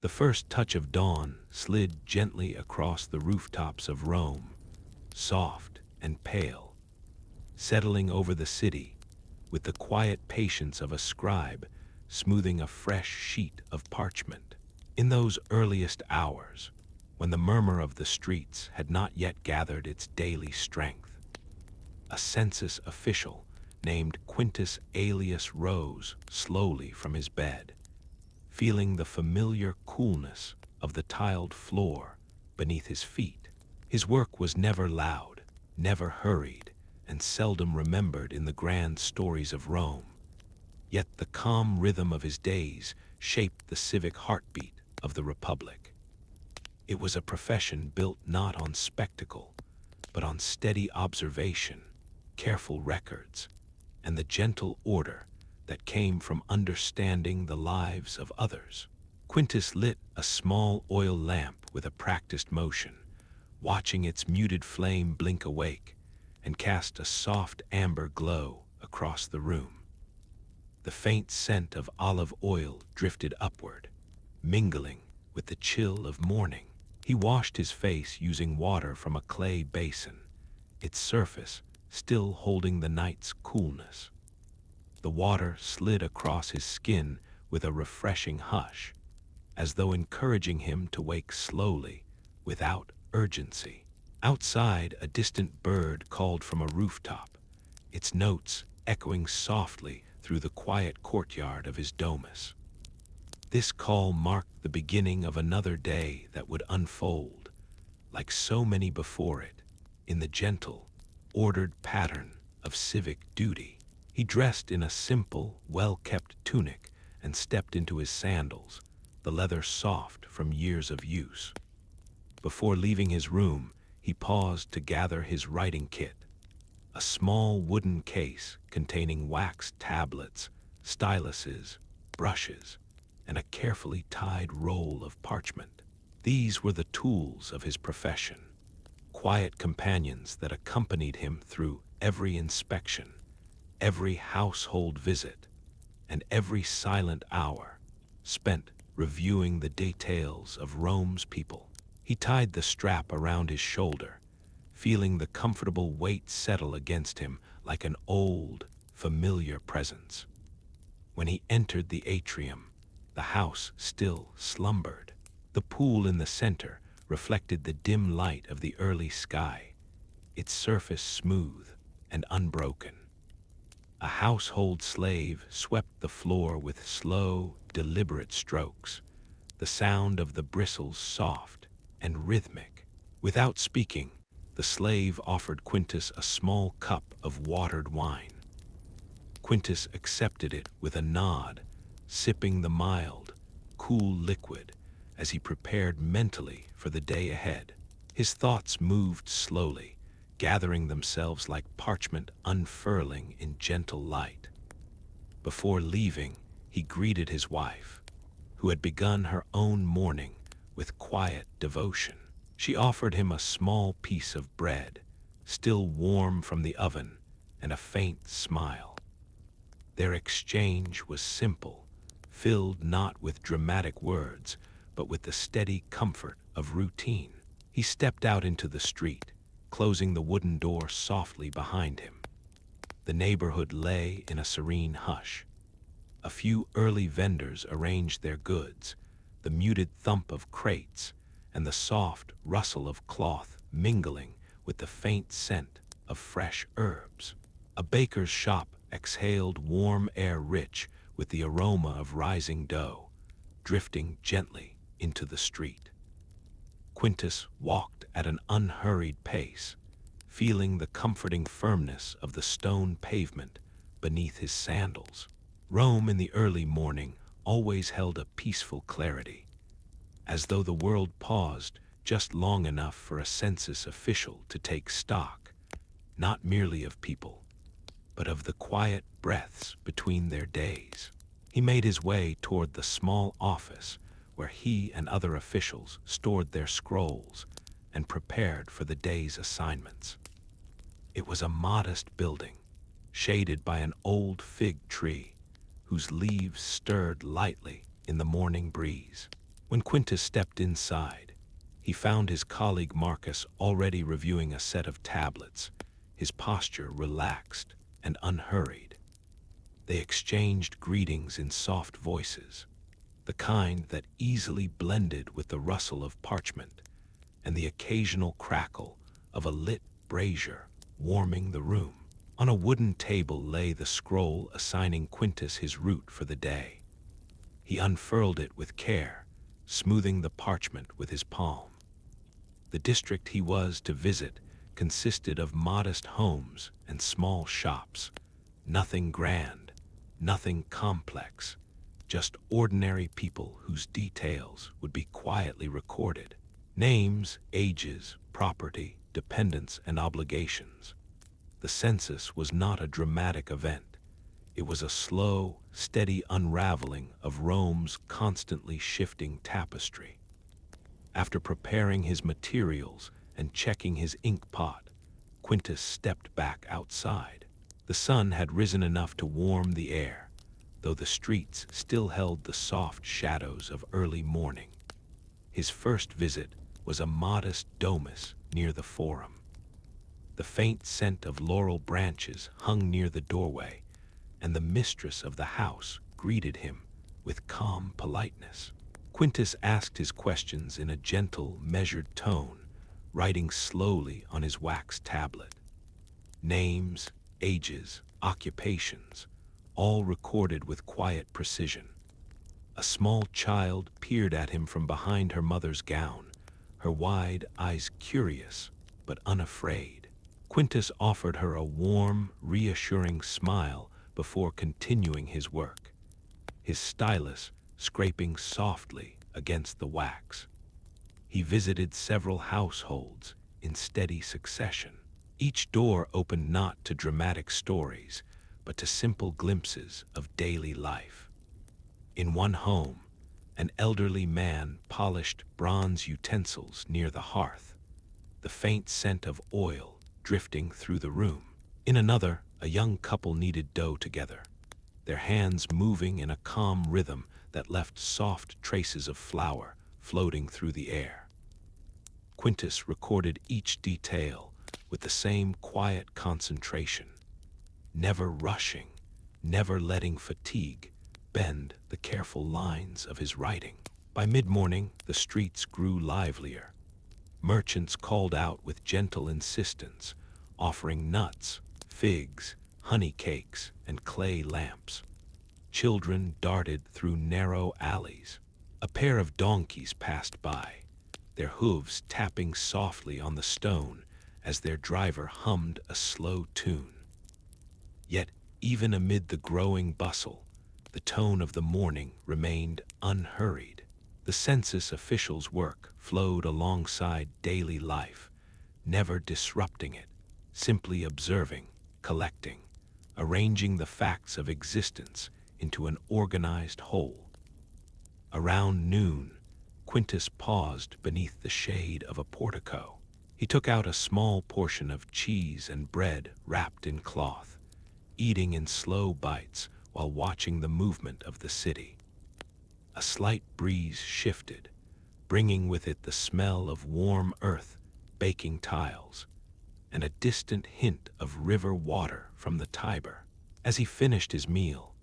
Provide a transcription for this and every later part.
The first touch of dawn slid gently across the rooftops of Rome, soft and pale, settling over the city with the quiet patience of a scribe smoothing a fresh sheet of parchment. In those earliest hours, when the murmur of the streets had not yet gathered its daily strength, a census official named Quintus Aelius rose slowly from his bed, feeling the familiar coolness of the tiled floor beneath his feet. His work was never loud, never hurried, and seldom remembered in the grand stories of Rome. Yet the calm rhythm of his days shaped the civic heartbeat of the Republic. It was a profession built not on spectacle, but on steady observation, careful records, and the gentle order that came from understanding the lives of others. Quintus lit a small oil lamp with a practiced motion, watching its muted flame blink awake and cast a soft amber glow across the room. The faint scent of olive oil drifted upward, mingling with the chill of morning. He washed his face using water from a clay basin, its surface still holding the night's coolness. The water slid across his skin with a refreshing hush, as though encouraging him to wake slowly, without urgency. Outside, a distant bird called from a rooftop, its notes echoing softly through the quiet courtyard of his domus. This call marked the beginning of another day that would unfold, like so many before it, in the gentle, ordered pattern of civic duty. He dressed in a simple, well-kept tunic and stepped into his sandals, the leather soft from years of use. Before leaving his room, he paused to gather his writing kit, a small wooden case containing wax tablets, styluses, brushes, and a carefully tied roll of parchment. These were the tools of his profession, quiet companions that accompanied him through every inspection, every household visit, and every silent hour spent reviewing the details of Rome's people. He tied the strap around his shoulder, feeling the comfortable weight settle against him like an old, familiar presence. When he entered the atrium, the house still slumbered. The pool in the center reflected the dim light of the early sky, its surface smooth and unbroken. A household slave swept the floor with slow, deliberate strokes, the sound of the bristles soft and rhythmic. Without speaking, the slave offered Quintus a small cup of watered wine. Quintus accepted it with a nod, sipping the mild, cool liquid as he prepared mentally for the day ahead. His thoughts moved slowly, gathering themselves like parchment unfurling in gentle light. Before leaving, he greeted his wife, who had begun her own morning with quiet devotion. She offered him a small piece of bread, still warm from the oven, and a faint smile. Their exchange was simple, filled not with dramatic words, but with the steady comfort of routine. He stepped out into the street, closing the wooden door softly behind him. The neighborhood lay in a serene hush. A few early vendors arranged their goods, the muted thump of crates and the soft rustle of cloth mingling with the faint scent of fresh herbs. A baker's shop exhaled warm air rich with the aroma of rising dough, drifting gently into the street. Quintus walked at an unhurried pace, feeling the comforting firmness of the stone pavement beneath his sandals. Rome in the early morning always held a peaceful clarity, as though the world paused just long enough for a census official to take stock, not merely of people, but of the quiet breaths between their days. He made his way toward the small office where he and other officials stored their scrolls and prepared for the day's assignments. It was a modest building, shaded by an old fig tree whose leaves stirred lightly in the morning breeze. When Quintus stepped inside, he found his colleague Marcus already reviewing a set of tablets, his posture relaxed and unhurried. They exchanged greetings in soft voices, the kind that easily blended with the rustle of parchment and the occasional crackle of a lit brazier warming the room. On a wooden table lay the scroll assigning Quintus his route for the day. He unfurled it with care, smoothing the parchment with his palm. The district he was to visit consisted of modest homes and small shops. Nothing grand, nothing complex, just ordinary people whose details would be quietly recorded. Names, ages, property, dependents, and obligations. The census was not a dramatic event. It was a slow, steady unraveling of Rome's constantly shifting tapestry. After preparing his materials and checking his ink pot, Quintus stepped back outside. The sun had risen enough to warm the air, though the streets still held the soft shadows of early morning. His first visit was a modest domus near the Forum. The faint scent of laurel branches hung near the doorway, and the mistress of the house greeted him with calm politeness. Quintus asked his questions in a gentle, measured tone, writing slowly on his wax tablet. Names, ages, occupations, all recorded with quiet precision. A small child peered at him from behind her mother's gown, her wide eyes curious but unafraid. Quintus offered her a warm, reassuring smile before continuing his work, his stylus scraping softly against the wax. He visited several households in steady succession. Each door opened not to dramatic stories, but to simple glimpses of daily life. In one home, an elderly man polished bronze utensils near the hearth, the faint scent of oil drifting through the room. In another, a young couple kneaded dough together, their hands moving in a calm rhythm that left soft traces of flour floating through the air. Quintus recorded each detail with the same quiet concentration, never rushing, never letting fatigue bend the careful lines of his writing. By mid-morning, the streets grew livelier. Merchants called out with gentle insistence, offering nuts, figs, honey cakes, and clay lamps. Children darted through narrow alleys. A pair of donkeys passed by, their hooves tapping softly on the stone as their driver hummed a slow tune. Yet, even amid the growing bustle, the tone of the morning remained unhurried. The census officials' work flowed alongside daily life, never disrupting it, simply observing, collecting, arranging the facts of existence into an organized whole. Around noon, Quintus paused beneath the shade of a portico. He took out a small portion of cheese and bread wrapped in cloth, eating in slow bites while watching the movement of the city. A slight breeze shifted, bringing with it the smell of warm earth, baking tiles, and a distant hint of river water from the Tiber. As he finished his meal,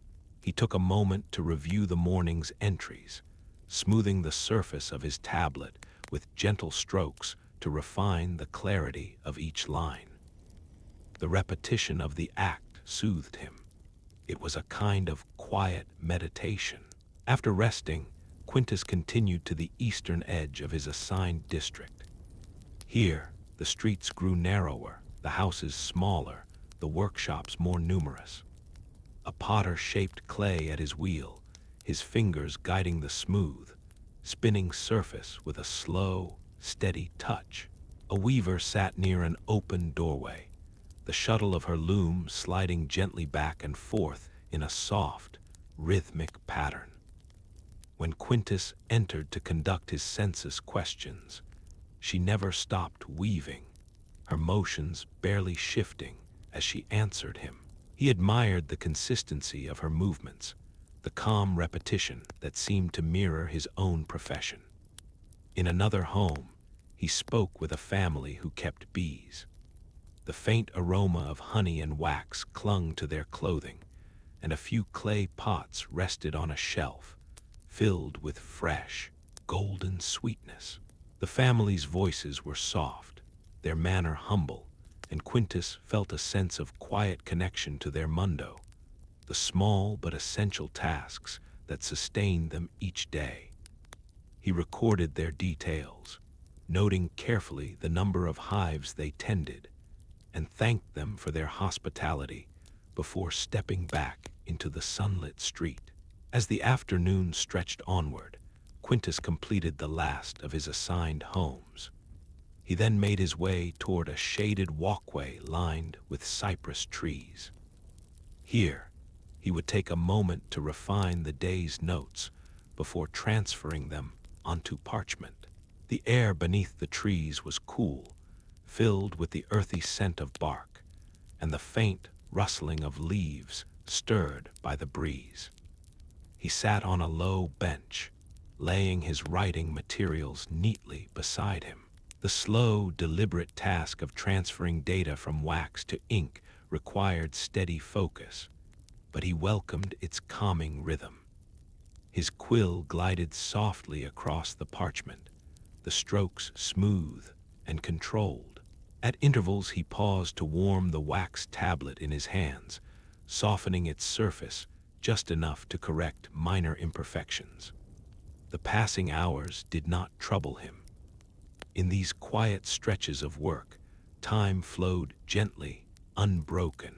he took a moment to review the morning's entries, smoothing the surface of his tablet with gentle strokes to refine the clarity of each line. The repetition of the act soothed him. It was a kind of quiet meditation. After resting, Quintus continued to the eastern edge of his assigned district. Here, the streets grew narrower, the houses smaller, the workshops more numerous. A potter shaped clay at his wheel, his fingers guiding the smooth, spinning surface with a slow, steady touch. A weaver sat near an open doorway, the shuttle of her loom sliding gently back and forth in a soft, rhythmic pattern. When Quintus entered to conduct his census questions, she never stopped weaving, her motions barely shifting as she answered him. He admired the consistency of her movements, the calm repetition that seemed to mirror his own profession. In another home, he spoke with a family who kept bees. The faint aroma of honey and wax clung to their clothing, and a few clay pots rested on a shelf, filled with fresh, golden sweetness. The family's voices were soft, their manner humble, and Quintus felt a sense of quiet connection to their mundo, the small but essential tasks that sustained them each day. He recorded their details, noting carefully the number of hives they tended, and thanked them for their hospitality before stepping back into the sunlit street. As the afternoon stretched onward, Quintus completed the last of his assigned homes. He then made his way toward a shaded walkway lined with cypress trees. Here, he would take a moment to refine the day's notes before transferring them onto parchment. The air beneath the trees was cool, filled with the earthy scent of bark and the faint rustling of leaves stirred by the breeze. He sat on a low bench, laying his writing materials neatly beside him. The slow, deliberate task of transferring data from wax to ink required steady focus, but he welcomed its calming rhythm. His quill glided softly across the parchment, the strokes smooth and controlled. At intervals he paused to warm the wax tablet in his hands, softening its surface just enough to correct minor imperfections. The passing hours did not trouble him. In these quiet stretches of work, time flowed gently, unbroken,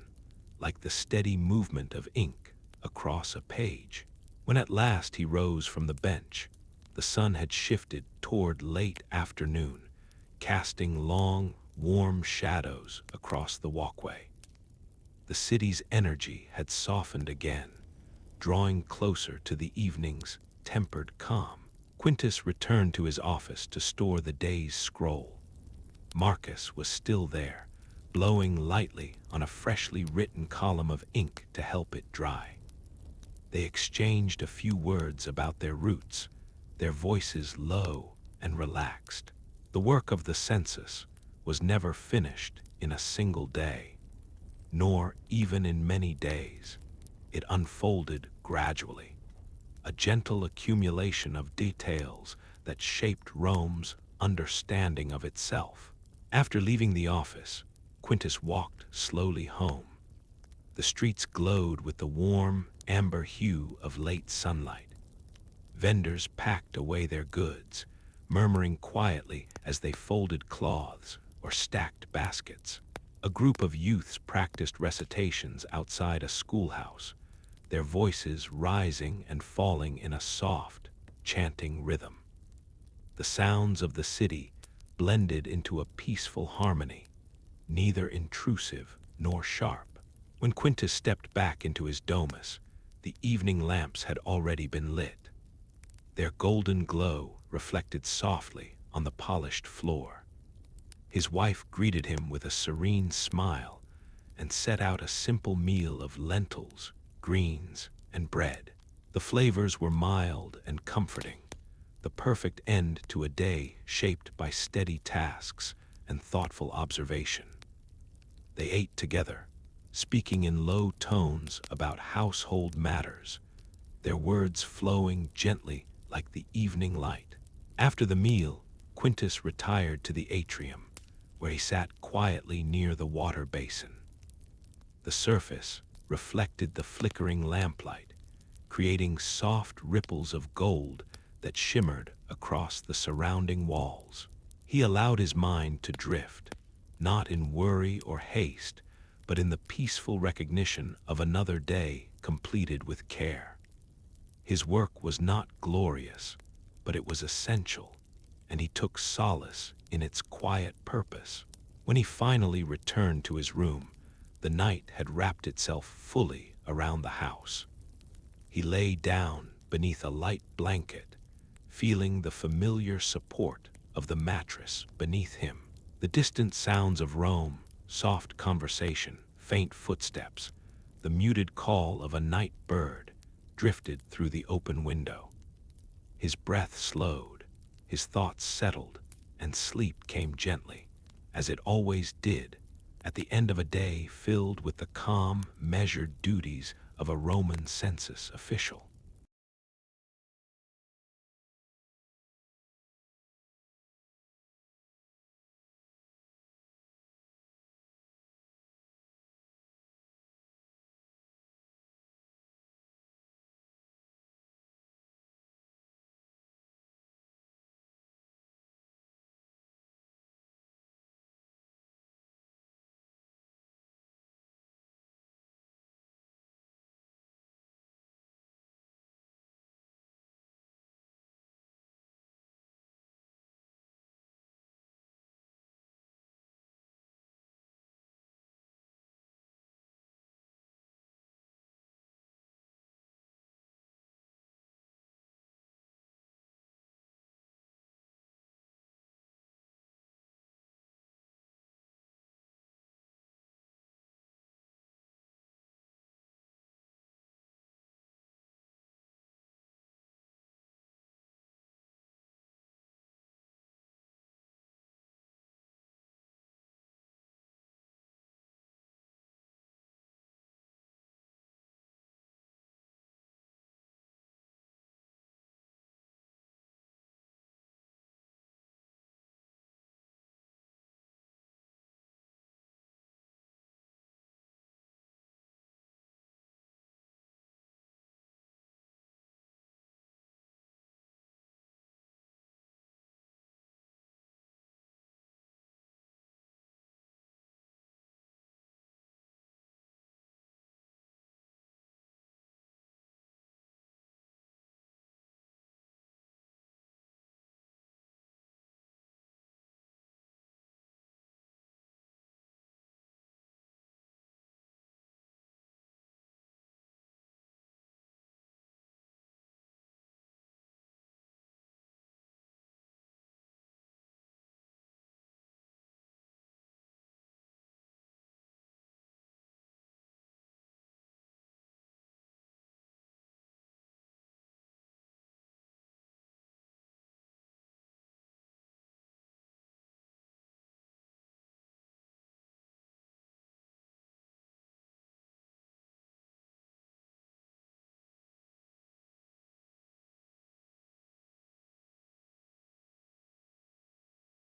like the steady movement of ink across a page. When at last he rose from the bench, the sun had shifted toward late afternoon, casting long, warm shadows across the walkway. The city's energy had softened again, drawing closer to the evening's tempered calm. Quintus returned to his office to store the day's scroll. Marcus was still there, blowing lightly on a freshly written column of ink to help it dry. They exchanged a few words about their roots, their voices low and relaxed. The work of the census was never finished in a single day, nor even in many days. It unfolded gradually, a gentle accumulation of details that shaped Rome's understanding of itself. After leaving the office, Quintus walked slowly home. The streets glowed with the warm, amber hue of late sunlight. Vendors packed away their goods, murmuring quietly as they folded cloths or stacked baskets. A group of youths practiced recitations outside a schoolhouse, their voices rising and falling in a soft, chanting rhythm. The sounds of the city blended into a peaceful harmony, neither intrusive nor sharp. When Quintus stepped back into his domus, the evening lamps had already been lit. Their golden glow reflected softly on the polished floor. His wife greeted him with a serene smile and set out a simple meal of lentils, greens, and bread. The flavors were mild and comforting, the perfect end to a day shaped by steady tasks and thoughtful observation. They ate together, speaking in low tones about household matters, their words flowing gently like the evening light. After the meal, Quintus retired to the atrium, where he sat quietly near the water basin. The surface reflected the flickering lamplight, creating soft ripples of gold that shimmered across the surrounding walls. He allowed his mind to drift, not in worry or haste, but in the peaceful recognition of another day completed with care. His work was not glorious, but it was essential, and he took solace in its quiet purpose. When he finally returned to his room, the night had wrapped itself fully around the house. He lay down beneath a light blanket, feeling the familiar support of the mattress beneath him. The distant sounds of Rome, soft conversation, faint footsteps, the muted call of a night bird drifted through the open window. His breath slowed, his thoughts settled, and sleep came gently, as it always did, at the end of a day filled with the calm, measured duties of a Roman census official.